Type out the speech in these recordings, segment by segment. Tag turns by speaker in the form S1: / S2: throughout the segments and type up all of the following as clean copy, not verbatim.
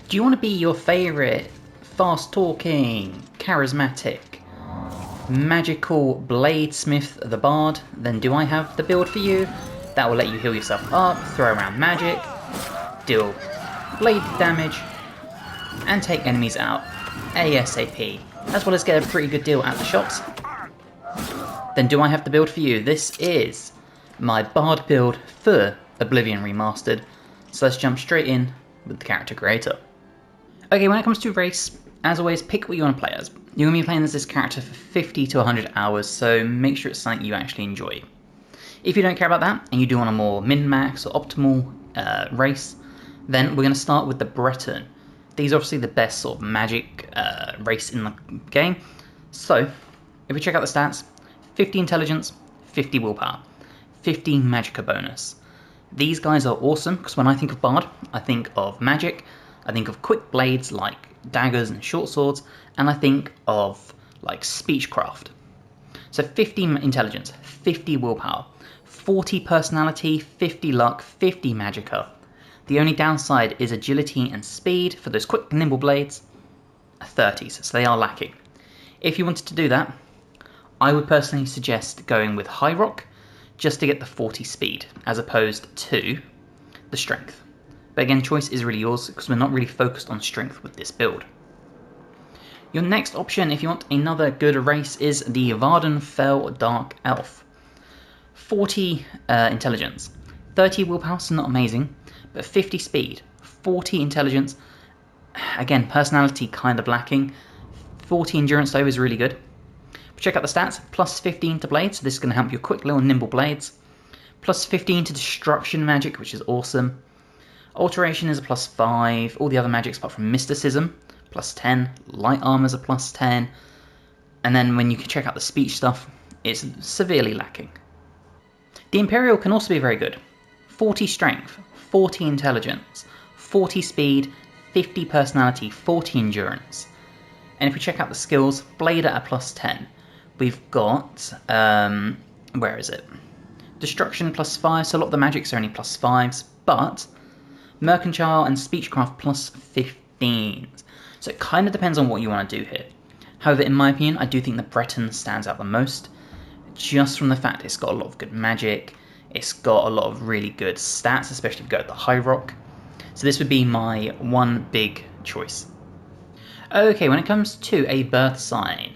S1: Do you want to be your favourite fast-talking, charismatic, magical bladesmith the Bard? Then do I have the build for you that will let you heal yourself up, throw around magic, deal blade damage, and take enemies out ASAP, as well as get a pretty good deal at the shops? Then do I have the build for you? This is my Bard build for Oblivion Remastered, so let's jump straight in with the character creator. Okay, when it comes to race, as always, pick what you want to play as. You're going to be playing as this character for 50 to 100 hours, so make sure it's something you actually enjoy. If you don't care about that, and you do want a more min-max or optimal race, then we're going to start with the Breton. These are obviously the best sort of magic race in the game. So, if we check out the stats, 50 intelligence, 50 willpower, 50 magicka bonus. These guys are awesome, because when I think of Bard, I think of magic, I think of quick blades like daggers and short swords, and I think of like speechcraft. So 50 intelligence, 50 willpower, 40 personality, 50 luck, 50 magicka. The only downside is agility and speed for those quick nimble blades, 30s, so they are lacking. If you wanted to do that, I would personally suggest going with High Rock just to get the 40 speed as opposed to the strength. But again, choice is really yours because we're not really focused on strength with this build. Your next option, if you want another good race, is the Vardenfell Dark Elf. 40 intelligence, 30 willpower, so not amazing, but 50 speed, 40 intelligence, again, personality kind of lacking, 40 endurance though is really good. Check out the stats, plus 15 to blades, so this is going to help your quick little nimble blades, plus 15 to destruction magic, which is awesome. Alteration is a plus 5, all the other magics apart from mysticism, plus 10, light armor is a plus 10, and then when you can check out the speech stuff, it's severely lacking. The Imperial can also be very good. 40 strength, 40 intelligence, 40 speed, 50 personality, 40 endurance. And if we check out the skills, Blade at a plus 10. We've got, where is it? Destruction plus 5, so a lot of the magics are only plus 5s, but Mercantile and Speechcraft plus 15. So it kind of depends on what you want to do here. However, in my opinion, I do think the Breton stands out the most, just from the fact it's got a lot of good magic, it's got a lot of really good stats, especially if you go at the High Rock. So this would be my one big choice. Okay, when it comes to a birth sign,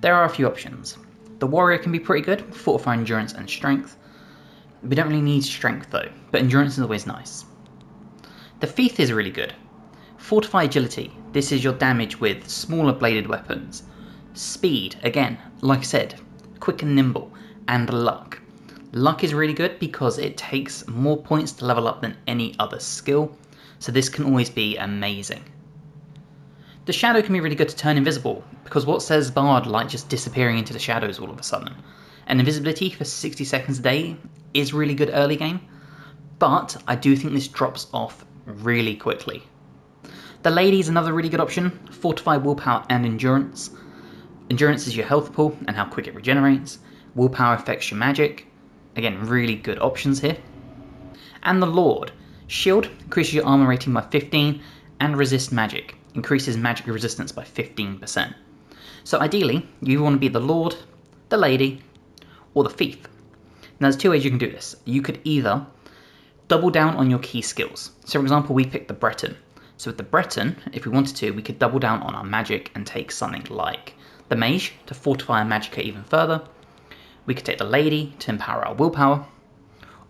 S1: there are a few options. The Warrior can be pretty good, fortify endurance and strength. We don't really need strength though, but endurance is always nice. The Thief is really good. Fortify agility, this is your damage with smaller bladed weapons. Speed, again, like I said, quick and nimble. And luck. Luck is really good because it takes more points to level up than any other skill, so this can always be amazing. The Shadow can be really good to turn invisible, because what says Bard like just disappearing into the shadows all of a sudden? And invisibility for 60 seconds a day is really good early game, but I do think this drops off really quickly. The Lady is another really good option. Fortify willpower and endurance. Endurance is your health pool and how quick it regenerates. Willpower affects your magic. Again, really good options here. And the Lord. Shield increases your armor rating by 15 and resist magic. Increases magic resistance by 15%. So ideally, you want to be the Lord, the Lady, or the Thief. Now there's two ways you can do this. You could either double down on your key skills. So for example, we picked the Breton. So with the Breton, if we wanted to, we could double down on our magic and take something like the Mage to fortify our magicka even further. We could take the Lady to empower our willpower.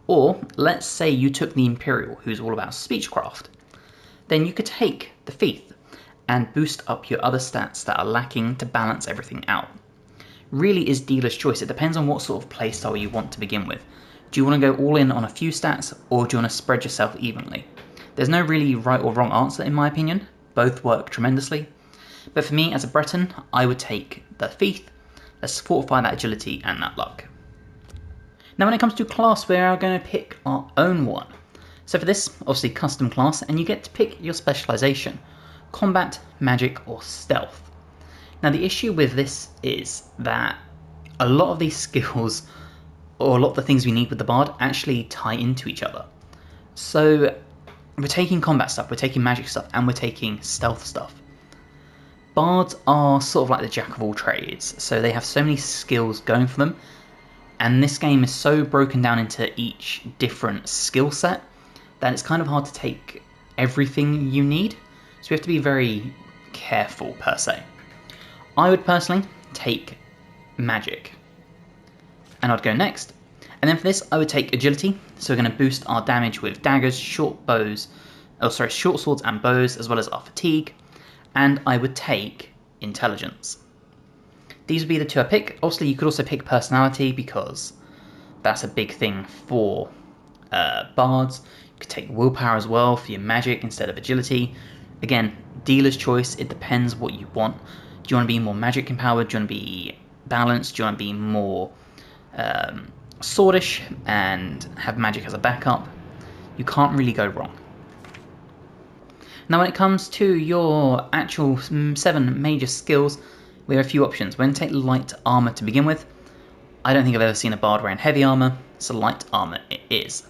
S1: Or let's say you took the Imperial, who's all about speechcraft. Then you could take the Thief and boost up your other stats that are lacking to balance everything out. Really is dealer's choice. It depends on what sort of playstyle you want to begin with. Do you want to go all in on a few stats, or do you want to spread yourself evenly? There's no really right or wrong answer in my opinion. Both work tremendously. But for me as a Breton, I would take the Thief. Let's fortify that agility and that luck. Now when it comes to class, we are going to pick our own one. So for this, obviously custom class, and you get to pick your specialization. Combat, magic, or stealth. Now the issue with this is that a lot of these skills, or a lot of the things we need with the Bard, actually tie into each other. So we're taking combat stuff, we're taking magic stuff, and we're taking stealth stuff. Bards are sort of like the jack of all trades, so they have so many skills going for them, and this game is so broken down into each different skill set that it's kind of hard to take everything you need, so we have to be very careful per se. I would personally take magic, and I'd go next. And then for this, I would take agility, so we're going to boost our damage with daggers, short swords and bows, as well as our fatigue. And I would take intelligence. These would be the two I pick. Obviously, you could also pick personality, because that's a big thing for bards. You could take willpower as well for your magic instead of agility. Again, dealer's choice, it depends what you want. Do you want to be more magic empowered? Do you want to be balanced? Do you want to be more swordish and have magic as a backup? You can't really go wrong. Now when it comes to your actual 7 major skills, we have a few options. We're going to take light armor to begin with. I don't think I've ever seen a bard wearing heavy armor, so light armor it is.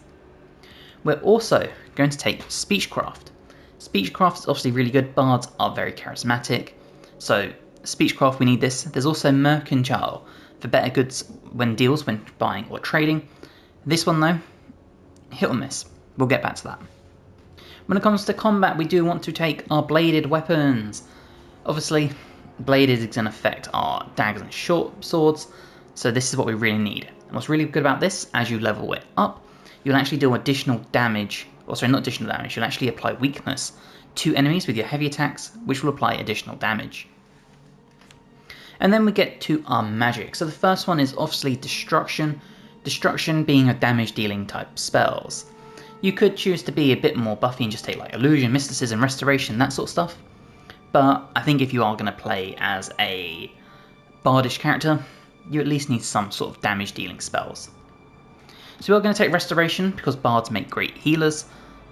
S1: We're also going to take speechcraft. Speechcraft is obviously really good. Bards are very charismatic, so speechcraft, we need this. There's also mercantile for better goods when buying or trading. This one though, hit or miss. We'll get back to that. When it comes to combat, we do want to take our bladed weapons. Obviously, bladed is going to affect our daggers and short swords, so this is what we really need. And what's really good about this, as you level it up, you'll actually do additional damage, not additional damage, you'll actually apply weakness to enemies with your heavy attacks, which will apply additional damage. And then we get to our magic. So the first one is obviously destruction. Destruction being a damage dealing type spells. You could choose to be a bit more buffy and just take like illusion, mysticism, restoration, that sort of stuff. But I think if you are going to play as a bardish character, you at least need some sort of damage dealing spells. So we're going to take restoration because bards make great healers.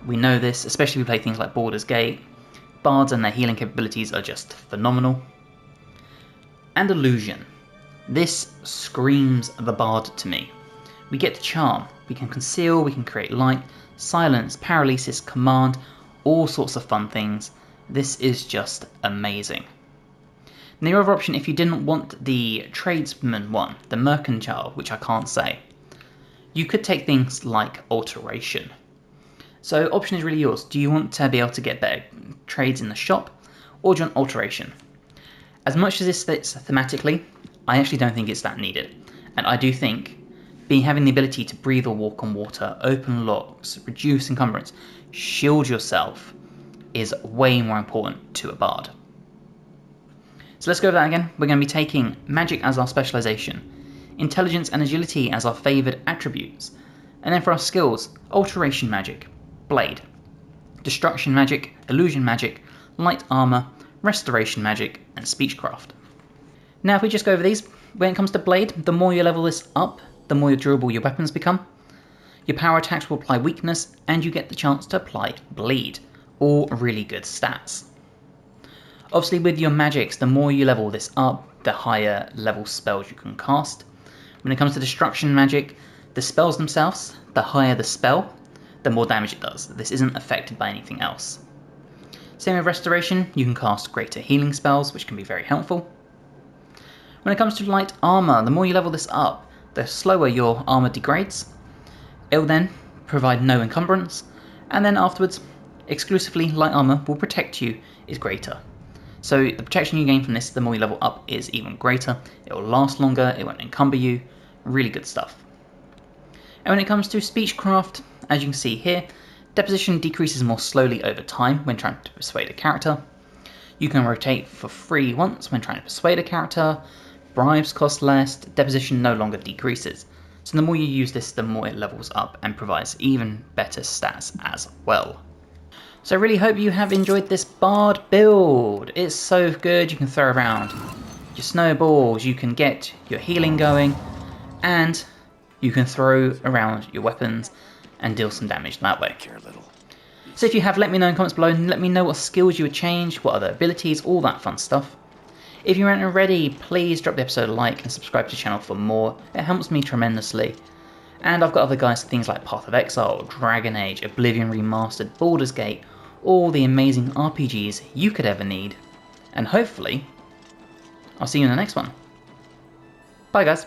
S1: We know this, especially if we play things like Baldur's Gate. Bards and their healing capabilities are just phenomenal. And illusion. This screams the bard to me. We get the charm. We can conceal, we can create light, silence, paralysis, command, all sorts of fun things. This is just amazing. And the other option, if you didn't want the tradesman one, the mercantile, which I can't say, you could take things like alteration. So option is really yours. Do you want to be able to get better trades in the shop, or do you want alteration? As much as this fits thematically, I actually don't think it's that needed. And I do think having the ability to breathe or walk on water, open locks, reduce encumbrance, shield yourself is way more important to a bard. So let's go over that again. We're going to be taking magic as our specialization, intelligence and agility as our favored attributes, and then for our skills, alteration magic, blade, destruction magic, illusion magic, light armor, restoration magic, and speechcraft. Now if we just go over these, when it comes to blade, the more you level this up, the more durable your weapons become. Your power attacks will apply weakness, and you get the chance to apply bleed, all really good stats. Obviously with your magics, the more you level this up, the higher level spells you can cast. When it comes to destruction magic, the spells themselves, the higher the spell, the more damage it does. This isn't affected by anything else. Same with restoration, you can cast greater healing spells, which can be very helpful. When it comes to light armor, the more you level this up, the slower your armor degrades. It will then provide no encumbrance, and then afterwards, exclusively light armor will protect you is greater. So the protection you gain from this, the more you level up, is even greater. It will last longer, it won't encumber you, really good stuff. And when it comes to speechcraft, as you can see here, deposition decreases more slowly over time when trying to persuade a character. You can rotate for free once when trying to persuade a character. Bribes cost less, deposition no longer decreases. So the more you use this, the more it levels up and provides even better stats as well. So I really hope you have enjoyed this Bard build. It's so good, you can throw around your snowballs, you can get your healing going, and you can throw around your weapons and deal some damage that way. So if you have, let me know in the comments below, and let me know what skills you would change, what other abilities, all that fun stuff. If you aren't already, please drop the episode a like and subscribe to the channel for more. It helps me tremendously. And I've got other guides for things like Path of Exile, Dragon Age, Oblivion Remastered, Baldur's Gate, all the amazing RPGs you could ever need. And hopefully, I'll see you in the next one. Bye guys.